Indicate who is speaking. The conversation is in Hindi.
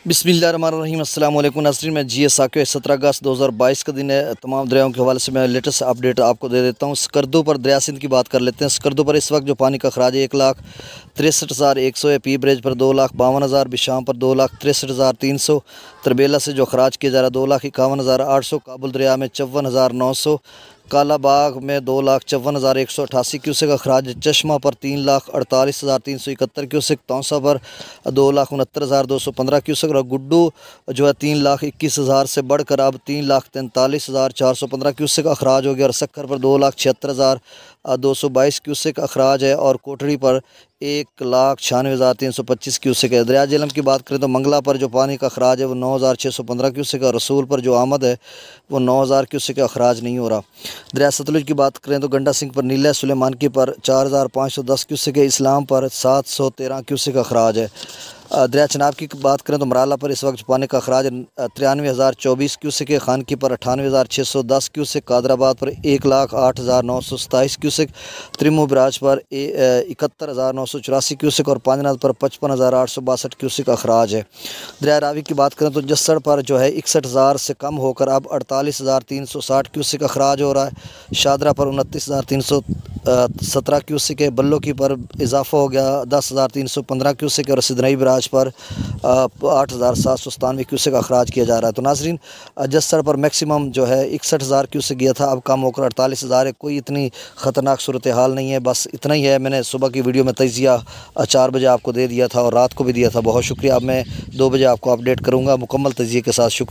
Speaker 1: बिस्मिल्लाहिर्रहमानिर्रहीम अस्सलाम वालेकुम नाज़रीन। मैं जी एस साकिब 17 अगस्त 2022 का दिन है। तमाम दरियाओं के हवाले से मैं लेटेस्ट अपडेट आपको दे देता हूँ। स्कर्दू पर दरिया सिंध की बात कर लेते हैं। स्कर्दू पर इस वक्त जो पानी का खराज है 1,63,100 है। पी ब्रिज पर 2,52,000, बिशाम पर 2,63,300, तरबेला से जो खराज किया जा रहा है 2,51,800, काबुल दरिया में 54,900, कालाबाग में 2,54,188 क्यूसेक का खराज, चश्मा पर 3,48,371 क्यूसेक, तौसा पर 2,69,215 क्यूसेक और गुड्डू जो है 3,21,000 से बढ़कर अब 3,43,415 क्यूसेक का खराज हो गया और सक्कर पर 2,76,222 क्यूसेक का खराज है और कोटड़ी पर 1,96,325 क्यूसेक है। दरिया झेलम की बात करें तो मंगला पर जो पानी का खराज है वो 9,615 क्यूसेक है। रसूल पर जो आमद है वो 9,000 क्यूसेक का खराज नहीं हो रहा। दरिया सतलुज की बात करें तो गंडा सिंह पर नीला सुलेमानकी पर 4,510 क्यूसेक है। इस्लाम पर 713 क्यूसेक का खराज है। दरिया चनाब की बात करें तो मराला पर इस वक्त पानी का खराज 93,024 क्यूसेक है। खानकी पर 98,610 क्यूसेक, कादराबाद पर 1,08,927 क्यूसेक, त्रिमू बराज पर 71,984 क्यूसेक और पांजनाथ पर 55,862 क्यूसेक का खराज है। दरिया रावी की बात करें तो जस्सड़ पर जो है 61,000 से कम होकर अब 48,360 क्यूसेक का खराज हो रहा है। शादरा पर 29,317 क्यूसेक है। बल्लो की पर इजाफा हो गया 10,315 क्यूसेक और सिदनई बराज पर 8,797 क्यूसेक का अखराज किया जा रहा है। तो नाजरीन जस्सड़ पर मैक्सिमम जो है 61,000 क्यूसेक गया था, अब कम होकर 48,000 है। कोई इतनी ख़तरनाक सूरत हाल नहीं है, बस इतना ही है। मैंने सुबह की वीडियो में तजिया 4 बजे आपको दे दिया था और रात को भी दिया था। बहुत शुक्रिया। अब मैं 2 बजे आपको अपडेट करूँगा मुकम्मल तजिए के साथ। शुक्रिया।